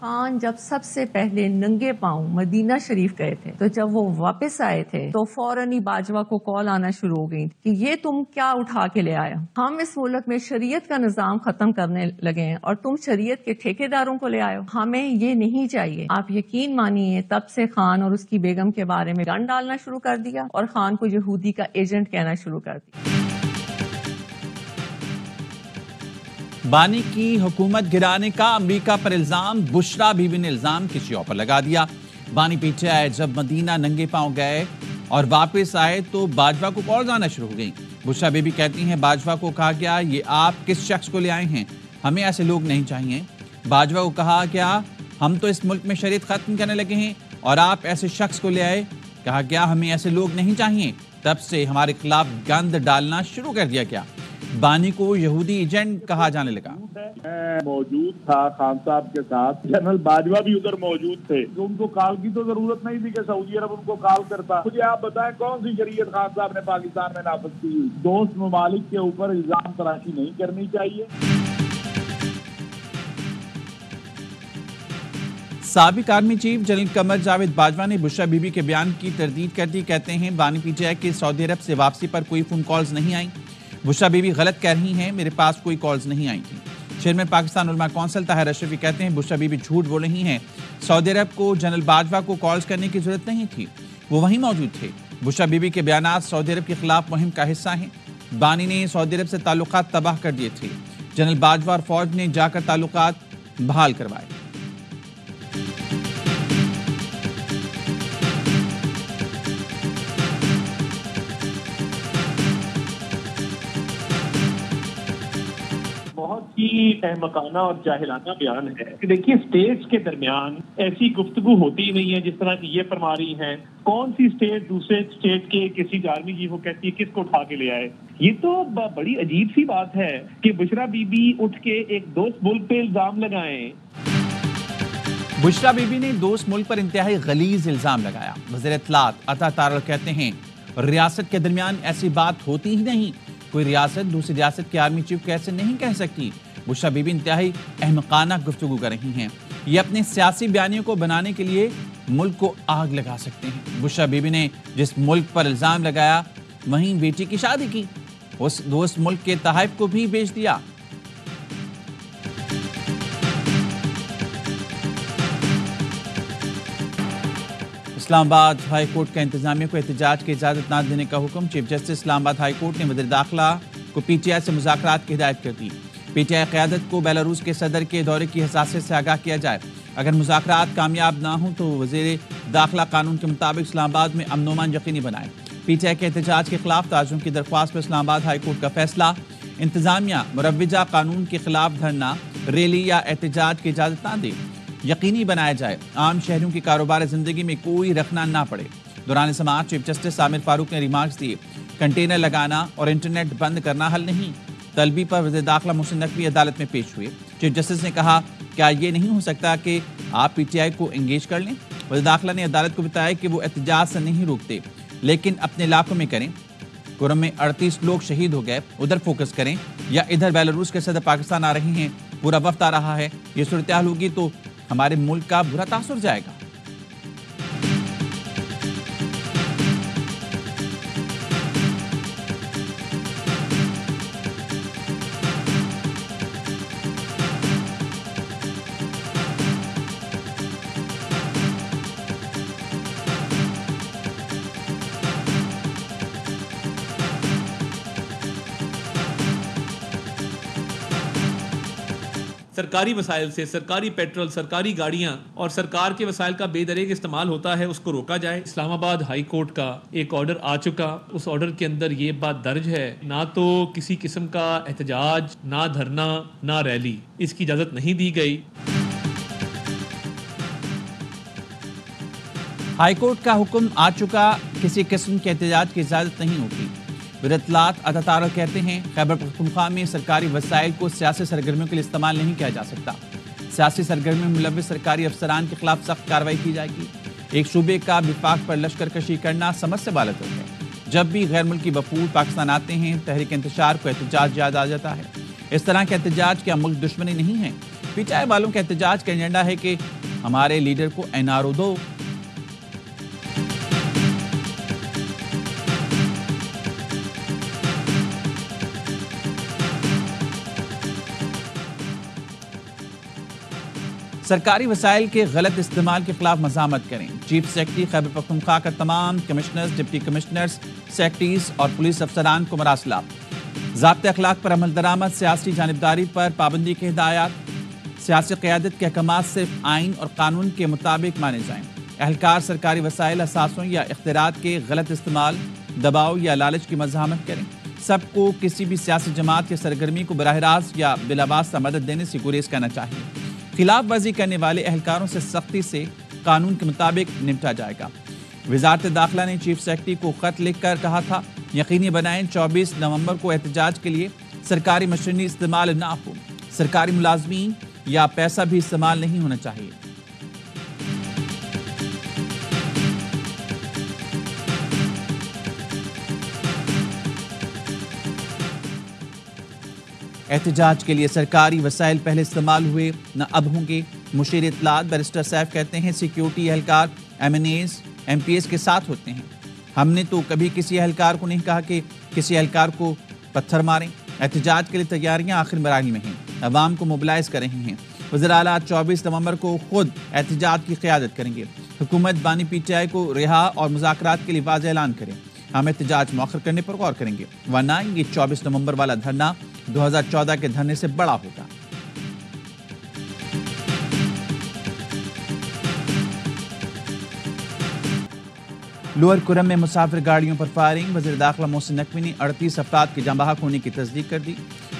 خان جب سب سے پہلے ننگے پاؤں مدینہ شریف گئے تھے تو جب وہ واپس آئے تھے تو فوراً ہی باجوہ کو کال آنا شروع ہو گئی کہ یہ تم کیا اٹھا کے لے آیا، ہم اس ملک میں شریعت کا نظام ختم کرنے لگے ہیں اور تم شریعت کے ٹھیکیداروں کو لے آئے ہو، ہمیں یہ نہیں چاہیے۔ آپ یقین مانیے تب سے خان اور اس کی بیگم کے بارے میں گن ڈالنا شروع کر دیا اور خان کو یہودی کا ایجنٹ کہنا شروع کر دیا۔ بانی کی حکومت گرانے کا امریکہ پر الزام، بشرا بیوی نے الزام کسی اور پر لگا دیا۔ بانی پیچھے آئے، جب مدینہ ننگے پاؤں گئے اور واپس آئے تو باجوہ کو کالز آنا شروع ہو گئی۔ بشرا بیوی کہتی ہیں باجوہ کو کہا گیا یہ آپ کس شخص کو لے آئے ہیں، ہمیں ایسے لوگ نہیں چاہیے۔ باجوہ کو کہا گیا ہم تو اس ملک میں شریعت ختم کرنے لگے ہیں اور آپ ایسے شخص کو لے آئے، کہا گیا ہمیں ایسے لوگ نہیں چاہیے۔ تب سے ہمارے خلاف گند ڈالنا شروع کر دیا گیا۔ بانی کو یہودی ایجنٹ کہا جانے لگا۔ میں موجود تھا خان صاحب کے ساتھ، جنرل باجوہ بھی ادھر موجود تھے، تو ان کو کال کی تو ضرورت نہیں تھی کہ سعودی عرب ان کو کال کرتا۔ مجھے آپ بتائیں کون سی شریعت خان صاحب نے پاکستان میں نافذ کی ہوئی؟ دوست ممالک کے اوپر الزام تراشی نہیں کرنی چاہیے۔ سابق army chief general Qamar Javed Bajwa نے بشرا بیوی کے بیان کی تردید کر دی۔ کہتے ہیں بانی پی ٹی آئی کے سعودی عرب سے واپسی پر کوئی فون کالز نہیں آئیں۔ بشرا بیوی غلط کہہ رہی ہیں، میرے پاس کوئی کالز نہیں آئی تھیں۔ چیئرمین پاکستان علماء کونسل طاہر اشرفی کہتے ہیں بشرا بیوی جھوٹ بول رہی ہیں، سعودی عرب کو جنرل باجوہ کو کالز کرنے کی ضرورت نہیں تھی، وہ وہیں موجود تھے۔ بشرا بیوی کے بیانات سعودی عرب کے خلاف مہم کا حصہ ہیں۔ بانی نے سعودی عرب سے تعلقات تباہ کر دیے تھے، جنرل باجوہ اور فوج نے جا کر تعلقات بحال کروائے۔ احمقانہ اور جاہلانہ بیان ہے کہ دیکھیے اسٹیٹس کے درمیان ایسی گفتگو ہوتی ہی نہیں ہے جس طرح کی یہ فرما رہی ہیں۔ کون سی اسٹیٹ دوسرے اسٹیٹ کے کسی آرمی چیف کو کہتی ہے کس کو اٹھا کے لے آئے؟ یہ تو بڑی عجیب سی بات ہے کہ بشرا بی بی اٹھ کے ایک دوست ملک پہ الزام لگائیں۔ بشرا بی بی نے دوست ملک پر انتہائی غلیظ الزام لگایا۔ وزیر اطلاعات عطا تارڑ کہتے ہیں ریاست کے درمیان ایسی بات ہوتی ہی نہیں، کوئی ریاست دوسری ریاست کے آرمی چیف کو ایسے نہیں کہہ سکتی۔ بشرا بی بی انتہائی احمقانہ گفتگو کر رہی ہیں، یہ اپنے سیاسی بیانیوں کو بنانے کے لیے ملک کو آگ لگا سکتے ہیں۔ بشرا بی بی نے جس ملک پر الزام لگایا وہیں بیٹی کی شادی کی، اس دوست ملک کے تحائف کو بھی بیچ دیا۔ اسلام آباد ہائی کورٹ کا انتظامیہ کو احتجاج کی اجازت نہ دینے کا حکم۔ چیف جسٹس اسلام آباد ہائی کورٹ نے وزیر داخلہ کو پی ٹی آئی سے مذاکرات کی ہدایت کر دی۔ پی ٹی آئی قیادت کو بیلاروس کے صدر کے دورے کی حساسیت سے آگاہ کیا جائے، اگر مذاکرات کامیاب نہ ہوں تو وزیر داخلہ قانون کے مطابق اسلام آباد میں امن و امان یقینی بنائے۔ پی ٹی آئی کے احتجاج کے خلاف تعزیوں کی درخواست پر اسلام آباد ہائی کورٹ کا فیصلہ، انتظامیہ مروجہ قانون کے خلاف دھرنا، ریلی یا احتجاج کی اجازت نہ دے، یقینی بنایا جائے عام شہریوں کی کاروبار زندگی میں کوئی رکھنا نہ پڑے۔ دوران سماعت چیف جسٹس عامر فاروق نے ریمارکس دیے، کنٹینر لگانا اور انٹرنیٹ بند کرنا حل نہیں۔ طلبی پر وزیر داخلہ محسن نقوی عدالت میں پیش ہوئے۔ چیف جسٹس نے کہا کیا یہ نہیں ہو سکتا کہ آپ پی ٹی آئی کو انگیج کر لیں؟ وزیر داخلہ نے عدالت کو بتایا کہ وہ احتجاج سے نہیں روکتے لیکن اپنے علاقوں میں کریں۔ گرم میں 38 لوگ شہید ہو گئے، ادھر فوکس کریں، یا ادھر بیلاروس کے صدر پاکستان آ رہے ہیں، پورا وفد آ رہا ہے، یہ صورتحال ہوگی تو ہمارے ملک کا برا تاثر جائے گا۔ سرکاری وسائل سے سرکاری پیٹرول، سرکاری گاڑیاں اور سرکار کے وسائل کا بے دریغ استعمال ہوتا ہے، اس کو روکا جائے۔ اسلام آباد ہائی کورٹ کا ایک آرڈر آ چکا، اس آرڈر کے اندر یہ بات درج ہے نہ تو کسی قسم کا احتجاج، نہ دھرنا، نہ ریلی، اس کی اجازت نہیں دی گئی۔ ہائی کورٹ کا حکم آ چکا، کسی قسم کے احتجاج کی اجازت نہیں ہوگی۔ وزیر اطلاعات عطا تارڑ کہتے ہیں خیبر پختونخوا میں سرکاری وسائل کو سیاسی سرگرمیوں کے لیے استعمال نہیں کیا جا سکتا، سیاسی سرگرمیوں میں ملوث سرکاری افسران کے خلاف سخت کارروائی کی جائے گی۔ ایک صوبے کا وفاق پر لشکر کشی کرنا سمجھ سے بالاتر ہے۔ جب بھی غیر ملکی وفود پاکستان آتے ہیں تحریک انتشار کو احتجاج یاد آ جاتا ہے۔ اس طرح کے احتجاج کیا ملک دشمنی نہیں ہے؟ پی ٹی آئی والوں کے احتجاج کا ایجنڈا ہے کہ ہمارے لیڈر کو NRO دو۔ سرکاری وسائل کے غلط استعمال کے خلاف مزاحمت کریں۔ چیف سیکرٹری خیبر پختونخوا کا تمام کمشنرز، ڈپٹی کمشنرز، سیکرٹریز اور پولیس افسران کو مراسلہ۔ ضابطۂ اخلاق پر عمل درآمد، سیاسی جانبداری پر پابندی کی ہدایات۔ سیاسی قیادت کے احکامات صرف آئین اور قانون کے مطابق مانے جائیں۔ اہلکار سرکاری وسائل، اثاثوں یا اختیارات کے غلط استعمال، دباؤ یا لالچ کی مزاحمت کریں۔ سب کو کسی بھی سیاسی جماعت یا سرگرمی کو براہ راست یا بلا واسطہ مدد دینے سے گریز کرنا چاہیے۔ خلاف ورزی کرنے والے اہلکاروں سے سختی سے قانون کے مطابق نمٹا جائے گا۔ وزارت داخلہ نے چیف سیکرٹری کو خط لکھ کر کہا تھا، یقینی بنائیں 24 نومبر کو احتجاج کے لیے سرکاری مشینری استعمال نہ ہو، سرکاری ملازمین یا پیسہ بھی استعمال نہیں ہونا چاہیے۔ احتجاج کے لیے سرکاری وسائل پہلے استعمال ہوئے، نہ اب ہوں گے۔ مشیر اطلاعات بیرسٹر سیف کہتے ہیں، سیکیورٹی اہلکار MNAs MPs کے ساتھ ہوتے ہیں۔ ہم نے تو کبھی کسی اہلکار کو نہیں کہا کہ کسی اہلکار کو پتھر ماریں۔ احتجاج کے لیے تیاریاں آخر مراحل میں ہیں، عوام کو موبلائز کر رہے ہیں۔ وزراء 24 نومبر کو خود احتجاج کی قیادت کریں گے۔ حکومت بانی PTI کو رہا اور مذاکرات کے لیے واضح اعلان کرے۔ ہم احتجاج مؤخر کرنے پر غور کریں گے، ورنہ یہ 24 نومبر والا دھرنا 2014 کے دھرنے سے بڑا ہوگا۔ لوئر کرم میں مسافر گاڑیوں پر فائرنگ، وزیر داخلہ محسن نقوی نے 38 افراد کے جاں بحق ہونے کی تصدیق کر دی۔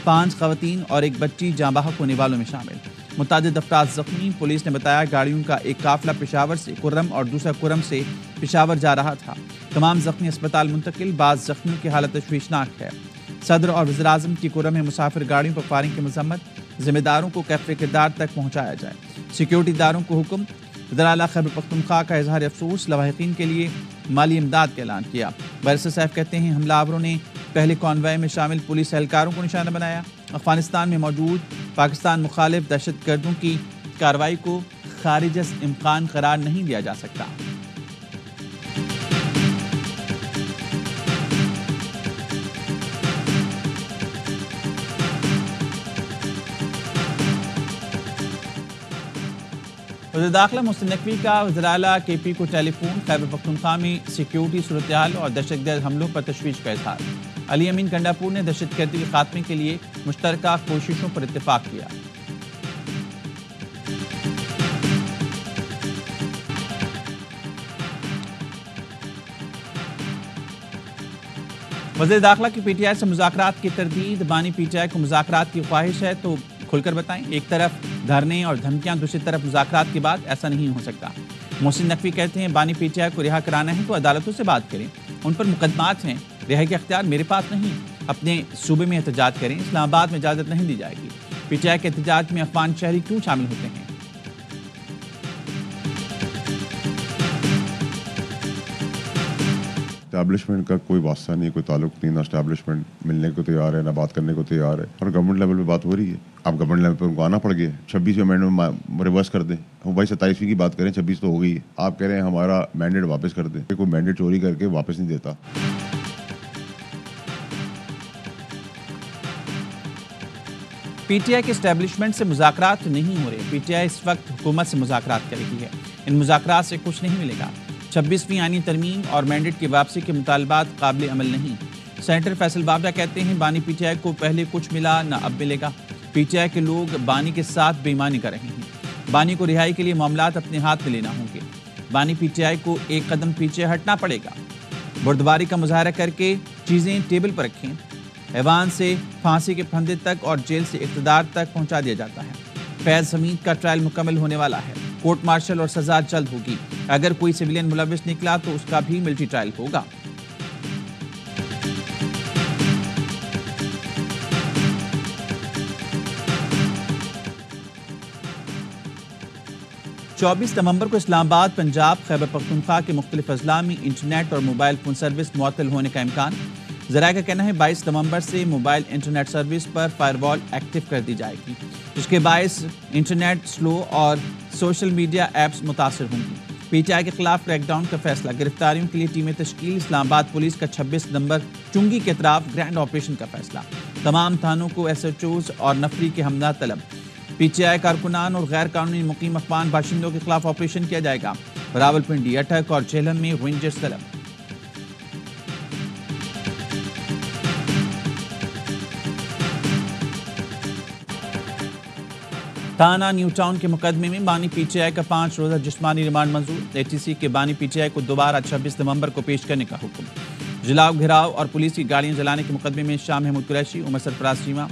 5 خواتین اور ایک بچی جاں بحق ہونے والوں میں شامل، متعدد افراد زخمی۔ پولیس نے بتایا گاڑیوں کا ایک قافلہ پشاور سے کرم اور دوسرا کرم سے پشاور جا رہا تھا۔ تمام زخمی اسپتال منتقل، بعض زخمیوں کی حالت تشویشناک ہے۔ صدر اور وزیر اعظم کی کرم میں مسافر گاڑیوں پر فائرنگ کی مذمت، ذمہ داروں کو کیفر کردار تک پہنچایا جائے۔ سیکیورٹی اداروں کو حکم، وزراء خیبر پختونخوا کا اظہار افسوس، لواحقین کے لیے مالی امداد کا اعلان کیا۔ بیرسٹر صاحب کہتے ہیں، حملہ آوروں نے پہلے کانوائے میں شامل پولیس اہلکاروں کو نشانہ بنایا۔ افغانستان میں موجود پاکستان مخالف دہشت گردوں کی کارروائی کو خارج از امکان قرار نہیں دیا جا سکتا۔ وزیر داخلہ محسن نقوی کا وزیر اعلیٰ KP کو ٹیلی فون، خیبر پختونخوا میں سیکیورٹی صورتحال اور دہشت گرد حملوں پر تشویش کا اظہار۔ علی امین گنڈاپور نے دہشت گردی کے خاتمے کے لیے مشترکہ کوششوں پر اتفاق کیا۔ وزیر داخلہ کی PTI سے مذاکرات کی تردید، بانی PTI کو مذاکرات کی خواہش ہے تو کھل کر بتائیں۔ ایک طرف دھرنے اور دھمکیاں، دوسری طرف مذاکرات کے بعد ایسا نہیں ہو سکتا۔ محسن نقوی کہتے ہیں، بانی PTI کو رہا کرانا ہے تو عدالتوں سے بات کریں، ان پر مقدمات ہیں، رہائی کا اختیار میرے پاس نہیں۔ اپنے صوبے میں احتجاج کریں، اسلام آباد میں اجازت نہیں دی جائے گی۔ PTI کے احتجاج میں افغان شہری کیوں شامل ہوتے ہیں؟ اسٹیبلشمنٹ کا کوئی واسطہ نہیں، کوئی تعلق نہیں، نہ اسٹیبلشمنٹ ملنے کو تیار ہے، نہ بات کرنے کو تیار ہے، اور گورنمنٹ لیول پہ بات ہو رہی ہے۔ اب گورنمنٹ لیول پہ ان کو آنا پڑ گیا ہے۔ 26ویں امینڈمنٹ میں ریورس کر دیں، ہم بھائی 27ویں کی بات کریں، 26 تو ہو گئی ہے۔ آپ کہہ رہے ہیں ہمارا مینڈیٹ واپس کر دیں، کوئی مینڈیٹ چوری کر کے واپس نہیں دیتا۔ PTI کے اسٹیبلشمنٹ سے مذاکرات نہیں ہو رہے۔ PTI اس وقت حکومت سے مذاکرات کر رہی ہے، ان مذاکرات سے کچھ نہیں ملے گا۔ 26ویں آئینی ترمیم اور مینڈیٹ کی واپسی کے مطالبات قابل عمل نہیں۔ سینیٹر فیصل بابڑا کہتے ہیں، بانی PTI کو پہلے کچھ ملا، نہ اب ملے گا۔ PTI کے لوگ بانی کے ساتھ بے ایمانی کر رہے ہیں۔ بانی کو رہائی کے لیے معاملات اپنے ہاتھ میں لینا ہوں گے۔ بانی PTI کو ایک قدم پیچھے ہٹنا پڑے گا۔ بردباری کا مظاہرہ کر کے چیزیں ٹیبل پر رکھیں۔ ایوان سے پھانسی کے پھندے تک اور جیل سے اقتدار تک پہنچا دیا جاتا ہے۔ فیض حمید کا ٹرائل مکمل ہونے والا ہے، کورٹ مارشل اور سزا جلد ہوگی۔ اگر کوئی سویلین ملوث نکلا تو اس کا بھی ملٹری ٹرائل ہوگا۔ چوبیس نومبر کو اسلام آباد، پنجاب، خیبر پختونخوا کے مختلف اضلاع میں انٹرنیٹ اور موبائل فون سروس معطل ہونے کا امکان۔ ذرائع کا کہنا ہے 22 نومبر سے موبائل انٹرنیٹ سروس پر فائر وال ایکٹیو کر دی جائے گی، جس کے باعث انٹرنیٹ سلو اور سوشل میڈیا ایپس متاثر ہوں گی۔ پی ٹی آئی کے خلاف کریک ڈاؤن کا فیصلہ، گرفتاریوں کے لیے ٹیمیں تشکیل، اسلام آباد پولیس کا 26 نمبر چنگی کے اطراف گرینڈ آپریشن کا فیصلہ، تمام تھانوں کو ایس ایچ اوز اور نفری کے حملہ طلب، پی ٹی آئی کارکنان اور غیر قانونی مقیم افغان باشندوں کے خلاف آپریشن کیا جائے گا، راولپنڈی، اٹک اور جہلم میں رینجرز طلب۔ تھانہ نیو ٹاؤن کے مقدمے میں بانی پی ٹی آئی کا 5 روزہ جسمانی remand Manzoor, A T C کے بانی پی ٹی آئی کو دوبارہ 26 نومبر کو پیش کرنے کا حکم۔ جلاؤ، گھراؤ اور پولیس کی گاڑیاں جلانے کے مقدمے میں شاہ محمود قریشی، عمر سرفراز چیمہ،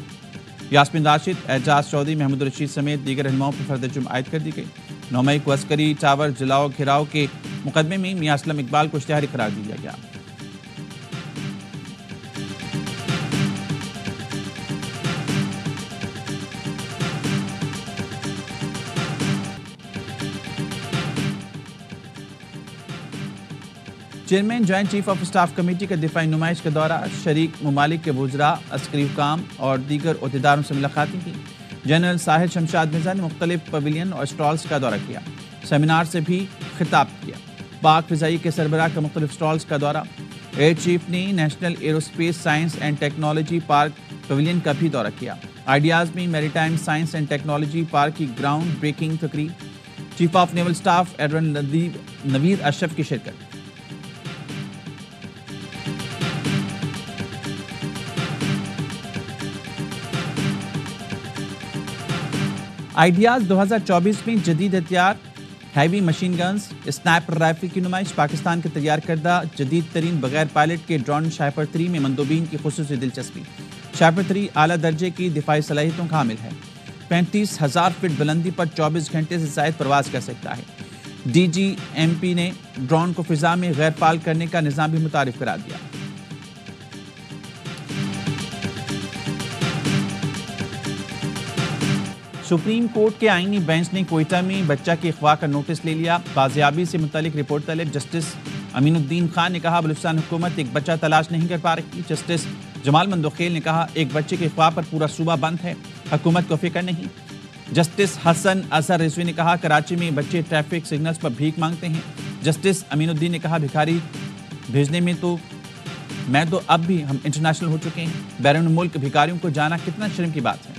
یاسمین راشد، اعجاز چودھری، محمود رشید سمیت دیگر رہنماؤں پر فرد جرم عائد کر دی گئی۔ 9 مئی کو عسکری ٹاور جلاؤ گھراؤ کے مقدمے میں میاں اسلم اقبال کو اشتہاری قرار دیا گیا۔ Chairman joint chief of staff committee کا دفاعی نمائش کا دورہ، شریک ممالک کے وزراء، عسکری حکام اور دیگر عہدیداروں سے ملاقاتیں کی۔ جنرل ساحل شمشاد مرزا نے مختلف پویلین اور اسٹالز کا دورہ کیا، سیمینار سے بھی خطاب کیا۔ پاک فضائی کے سربراہ کا مختلف اسٹالز کا دورہ، ایئر چیف نے national aerospace science and technology park pavilion کا بھی دورہ کیا۔ آئیڈیاز میں maritime science and technology park کی گراؤنڈ بریکنگ تقریب، chief of naval staff admiral Naveed Ashraf کی شرکت۔ آئیڈیاز 2024 میں جدید ہتھیار، heavy machine guns, sniper rifle کی نمائش، پاکستان کے تیار کردہ جدید ترین بغیر پائلٹ کے ڈرون شائپر 3 میں مندوبین کی خصوصی دلچسپی۔ شائپر 3 اعلیٰ درجے کی دفاعی صلاحیتوں کا حامل ہے، 35,000 فٹ بلندی پر 24 گھنٹے سے زائد پرواز کر سکتا ہے۔ ڈی جی ایم پی نے ڈرون کو فضا میں غیر فعال کرنے کا نظام بھی متعارف کرا دیا۔ سپریم کورٹ کے آئینی بینچ نے کوئٹہ میں بچہ کے اغوا کا نوٹس لے لیا، بازیابی سے متعلق رپورٹ طلب۔ جسٹس امین الدین خان نے کہا بلوچستان حکومت ایک بچہ تلاش نہیں کر پا رہی۔ جسٹس جمال مندوخیل نے کہا ایک بچے کے اغوا پر پورا صوبہ بند ہے، حکومت کو فکر نہیں۔ جسٹس حسن اظہر رضوی نے کہا کراچی میں بچے ٹریفک سگنلز پر بھیک مانگتے ہیں۔ جسٹس امین الدین نے کہا بھکاری بھیجنے میں تو اب بھی ہم انٹرنیشنل ہو چکے ہیں، بیرون ملک بھکاریوں کو جانا کتنا شرم کی بات ہے۔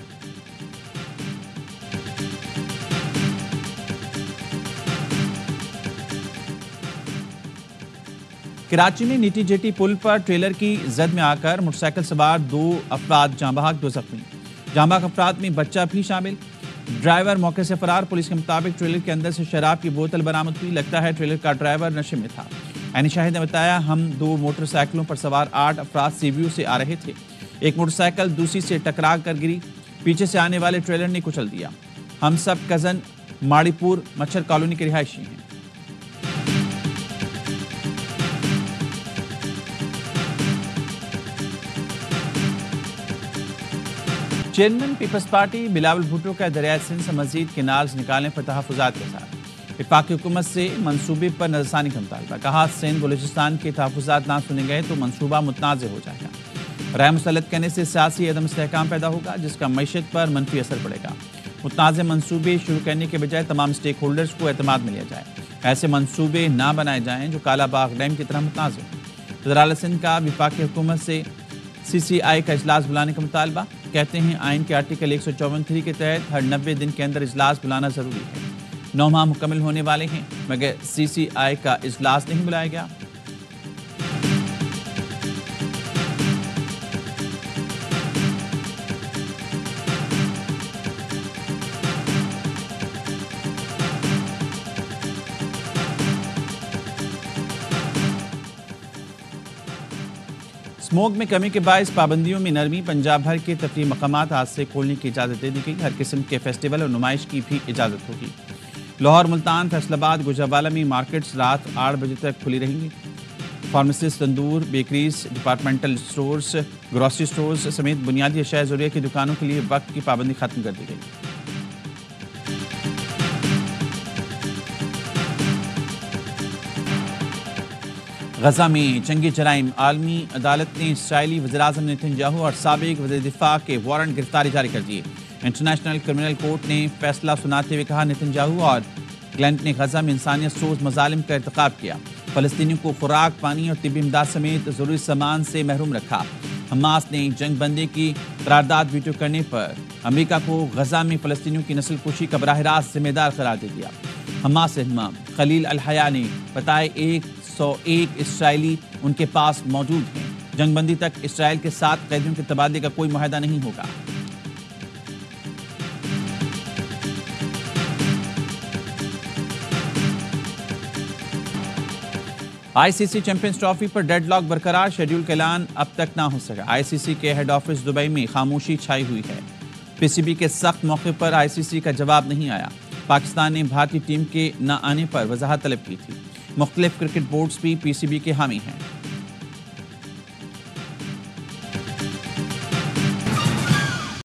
کراچی میں نیٹی جیٹی پل پر ٹریلر کی زد میں آ کر موٹر سائیکل سوار 2 افراد جاں بحق، 2 زخمی۔ جاں بحق افراد میں بچہ بھی شامل، ڈرائیور موقع سے فرار۔ پولیس کے مطابق ٹریلر کے اندر سے شراب کی بوتل برآمد ہوئی، لگتا ہے ٹریلر کا ڈرائیور نشے میں تھا۔ عینی شاہد نے بتایا ہم 2 موٹر سائیکلوں پر سوار 8 افراد سی ویو سے آ رہے تھے، ایک موٹر سائیکل دوسری سے ٹکرا کر گری، پیچھے سے آنے والے ٹریلر نے کچل دیا۔ ہم سب کزن ماڑی پور مچھر کالونی کے رہائشی ہیں۔ چیئرمین پیپلز پارٹی بلاول بھٹو کا دریائے سندھ سے مزید کینالز نکالنے پر تحفظات کے ساتھ وفاقی حکومت سے منصوبے پر نظرثانی کا مطالبہ، کہا سندھ بلوچستان کے تحفظات نہ سنے گئے تو منصوبہ متنازع ہو جائے گا۔ رائے مسلط کرنے سے سیاسی عدم استحکام پیدا ہوگا جس کا معیشت پر منفی اثر پڑے گا۔ متنازع منصوبے شروع کرنے کے بجائے تمام اسٹیک ہولڈرز کو اعتماد میں لیا جائے، ایسے منصوبے نہ بنائے جائیں جو کالا باغ ڈیم کی طرح متنازع ہوں۔ وزراء سندھ کا وفاقی حکومت سے سی سی آئی کا اجلاس بلانے کا مطالبہ، کہتے ہیں آئین کے آرٹیکل 154 کے تحت ہر 90 دن کے اندر اجلاس بلانا ضروری ہے۔ 9 ماہ مکمل ہونے والے ہیں مگر سی سی آئی کا اجلاس نہیں بلایا گیا۔ اسموگ میں کمی کے باعث پابندیوں میں نرمی، پنجاب بھر کے تفریحی مقامات آج سے کھولنے کی اجازت دے دی گئی، ہر قسم کے فیسٹیول اور نمائش کی بھی اجازت ہوگی۔ لاہور، ملتان، فیصل آباد، گوجرانوالہ میں مارکیٹس رات 8 بجے تک کھلی رہیں گی۔ فارمیسیز، تندور، bakeries, departmental stores, grocery stores سمیت بنیادی اشیاء ضروریات کی دکانوں کے لیے وقت کی پابندی ختم کر دی گئی۔ غزہ میں جنگی جرائم، عالمی عدالت نے اسرائیلی وزیراعظم نیتن یاہو اور سابق وزیر دفاع کے وارنٹ گرفتاری جاری کر دیے۔ انٹرنیشنل کرمنل کورٹ نے فیصلہ سناتے ہوئے کہا نیتن یاہو اور گلینٹ نے غزہ میں انسانیت سوز مظالم کا ارتکاب کیا، فلسطینیوں کو خوراک، پانی اور طبی امداد سمیت ضروری سامان سے محروم رکھا۔ حماس نے جنگ بندی کی قرارداد ویٹو کرنے پر امریکہ کو غزہ میں فلسطینیوں کی نسل کشی کا براہ راست ذمہ دار قرار دے دیا۔ حماس رہنما خلیل الحیا نے بتایا 101 اسرائیلی ان کے پاس موجود ہیں۔ جنگ بندی تک اسرائیل کے 7 قیدیوں کے تبادلے کا کوئی معاہدہ نہیں ہوگا۔ آئی سی سی چیمپئنز ٹرافی پر ڈیڈ لاک برقرار، شیڈیول کا اعلان اب تک نہ ہو سکا۔ آئی سی سی کے ہیڈ آفس دبئی میں خاموشی چھائی ہوئی ہے۔ پی سی بی کے سخت موقع پر آئی سی سی کا جواب نہیں آیا۔ پاکستان نے بھارتی ٹیم کے نہ آنے پر وضاحت طلب کی تھی۔ مختلف کرکٹ بورڈز بھی پی سی بی کے حامی ہیں۔